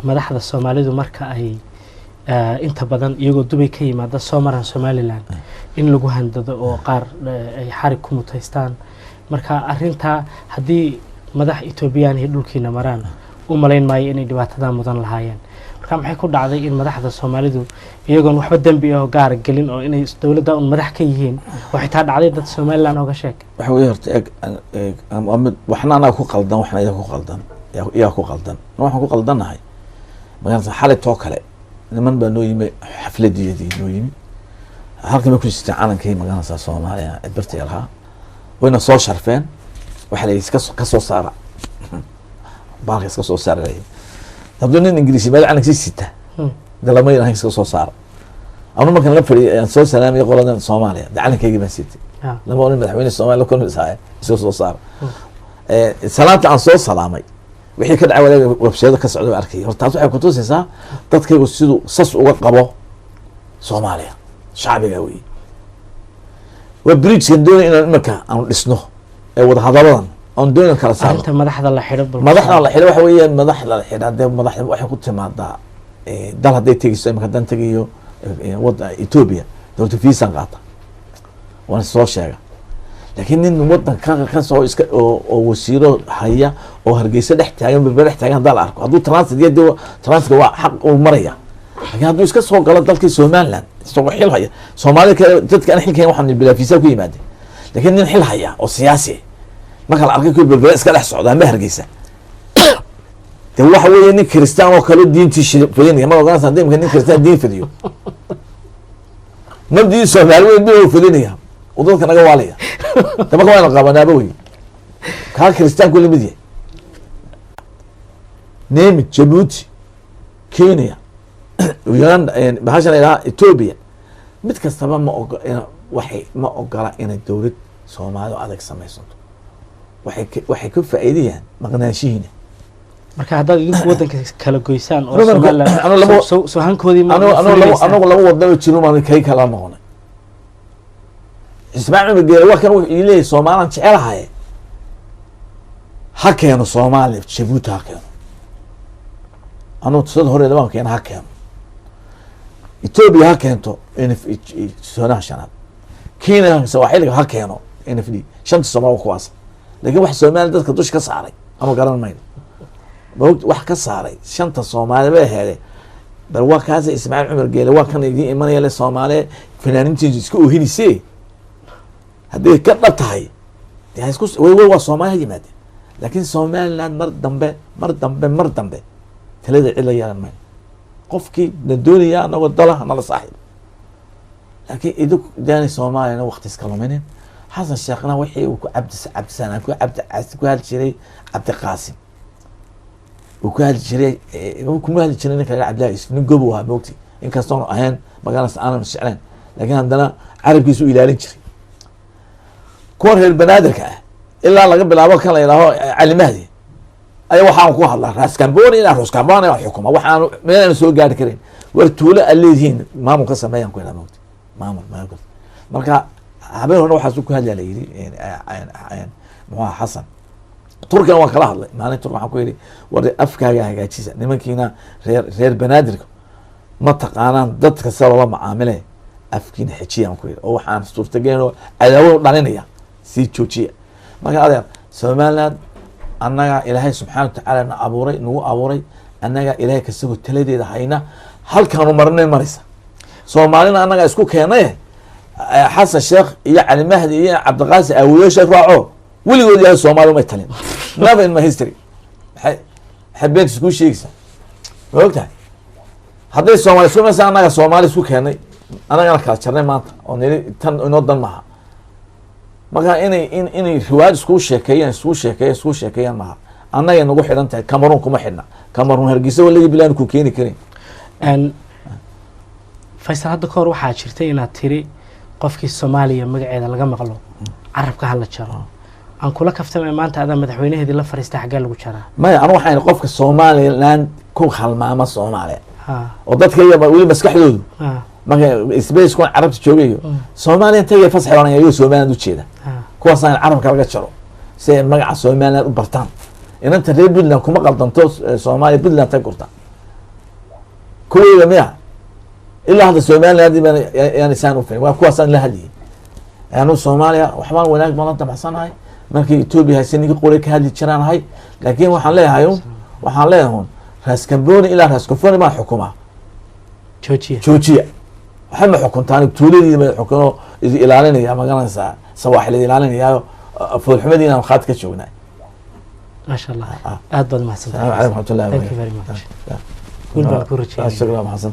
madaxda Soomaalidu marka ay inta badan iyagoo Dubai ka yimaada Soomaaliya Somaliland in lagu handado oo qaar ay xarig ku mutaystaan marka arinta hadii madax Ethiopian iyo dhulkiina maraan u maleyn maayo inay dhibaatada mudan lahaayeen marka maxay ku dhacday in madaxda Soomaalidu iyagoon waxba dambi ah gaar gelin oo inay dawladda u madax ka yihiin waxay taa dhacday dad Somaliland oo ka sheeg waxa weey horta waxna ana ku qaldan waxna ida ku qaldan yaa ku qaldan waxaan ku qaldanahay magaalada xalatoo kale niman baa noo yimi xafladiyadii noo yimi halkan ku jirta calankay magaalada Soomaaliya ee bartayalha wayna soo sharfeen waxa la iska soo saara baalka iska soo saaray hadii nin Ingiriisi meel calankiisa sita galama ilahay iska soo saara anu markan la fadhiyo soo salaamay qoladan Soomaaliya calankayga baan sitay lama oran madaxweynaha Soomaaliya ku nisay iska soo saara salaanta aan soo salaamay wixii ka dhacay website ka socdo arkay horta taas waxay ku tusaysaa dadkaygu sidoo sas uga qabo Soomaaliya shacbiga weey wa bridge doonay in marka aan dhisno ee wada hadaladan aan doonay kala saaro inta madaxda la xidho waxa weeyaan madaxda la xidho madaxda waxay ku timaadaa dal haday tagiso marka dan tagiyo wada Ethiopia dawladda visa qaata waan soo sheegay laakiin nin wadan ka soo iska oo wasiiro haya oo hargeysa dhex taagan berber dhex taagan dal arko haduu transit waa xaq uu maraya laakiin haduu iska soo galo dalkii Somaliland soo xil haya Soomaaliya kale dadka aan xilkeen waxaan bilaa visa ku yimaadeen laakiin nin xil haya oo siyaasi marka la arkay berber iska dhex socda ma hargeysa de waxa weeye nin Kristaan oo kale diintiisa fadhiya ma ogaan sanadii nin Kristaan diin fadhiyo ma diin Soomaaliyeed buu fadhiya ودولك أنا جوالية، تبغى كمان القابنا أبوي، كان كريستيان كل مدية، نيمت جيبوتي، كينيا، ويوغندا يعني بحاجة إلى إثيوبيا، متكسبة ما وحي ما أقرأ إن الدولة سومالو عليك سميسون، وحي كيف فائديا مغناشين. marka hadda idinku wadanka kala goysaan oo Soomaaliland soo hankoodii ma أنا لو wadada jiro ma kay kala noqon ismaaciil geer wax kan ilaa Soomaaliland jecelahay ha keeno Soomaaliya Djibouti ha keeno anoo hore laba keen ha keeno Ethiopia ha keento in Soomaaliya shanaad Kenya Soomaaliya ha keeno NFD shanta Soomaaliya kuwaas laakiin wax Soomaaliya dadka dush ka saaray ama garan mayno wax ka saaray shanta Soomaaliya bay heelay bal waa kaas ismaaciil geer waa kan idin imanaya Soomaaliya fanaaniintii isku oohinisay هذه كذا تهاي يعني سكوس وهو صومالي يماد لكن Somaliland مر دمبه ثلاثة إلا يا ما قفكي الدنيا أنا والضلة أنا صاحب لكن إذا جاني Somaliland أنا وقت إسكالو منين حسن الشيخنا وحي وعبد سنة وعبد شري عبد قاسم وكل شري وكل شري كان عبد الله نجبوها بوقتي إن كان صار أهين ما كان أنا مش شعران لكن عندنا عرب كيسو إلى لينشري كوره البنادر كه إلا الله قبل أبوك الله يلاهو علي مهدي أي وحنا كوه الله راس كامبوني لا راس كامبوني وحكومة وحنا من نسوق قاعد كريم ورتولة اللي هين ما مقص ما ينقل أبوك ما ينقل مركا عبير هنا وحاسوك هذا اللي يعني مو حسن تركيا وكلاه الله ما أنا تركيا حكويري ورد أفكار يعني كذا نمكينا غير بنادر ما تقانا ضد كسر الله معامله أفكين حكي أم كوير أو حان صورتجينه أداو دلينيا سيتشوشيا ما قال هذا Somaliland أنا إلهي سبحانه وتعالى أبوري نو أبوري أنا إلهي كسبوا التلدي ده هينا هل كانوا مرنين مريسا Somaliland أنا اسكو كينه حسن الشيخ يا علي مهدي يا عبد القاسم أو يشرف راعو واللي يقول يا Somaliland ما يتكلم ما في ما هيستري حبيت اسكو شيكس وقتها هذا Somaliland شو مثلا أنا Somaliland اسكو كينه أنا كلا شرني ما أني تن نودن معها marka inay riwaayad isku sheekeeyaan ma anaga nagu xiran tahay Cameroon kuma xidna Cameroon hargeysa walaga bilaan ku keeni karin Faysal hadda koor waxa jirtay inaad tiri qofkii Soomaaliya magaceeda laga maqlo carabka hal jaro aan kula kaftamay maanta aad madaxweynaheedii la fariistay xagga lagu jaraa ma ana waxaan qofka Somaliland ku khalmaama Soomaaliya oo dadka wali maskaxdoodu marka isbees ku carabta joogayo Soomaaliya tagay fasax wanaagay Soomaaliland u jeeda kuwaas aan carabka laga jaro si magaca Soomaaliland u bartaan inanta reer Puntland kuma qaldanto Soomaaliya Puntland ta gurta kuwayga miya ilaa hadda Soomaaliya hadii baan yani saan u fiirin waa kuwaasaan la hadiyay anu Soomaaliya waxbaan wanaag badan tabacsanahay markii Ethiopia haysanigi qoray ka hadli jiraan hay laakiin waxaan leeyahay raas Kamboni ilaa raas Kafoni ma xukuma joojiya waxa ma xukuntaan tuuladii ma xukuno ilaalinaya magaranaysa sawaaxil ilaalinaya foolxumadiina khaad ka joognaa ما شاء الله. أدب المحسن. السلام عليكم ورحمة الله وبركاته. Thank you very much. كل ما كورتشي. شكرا محسن.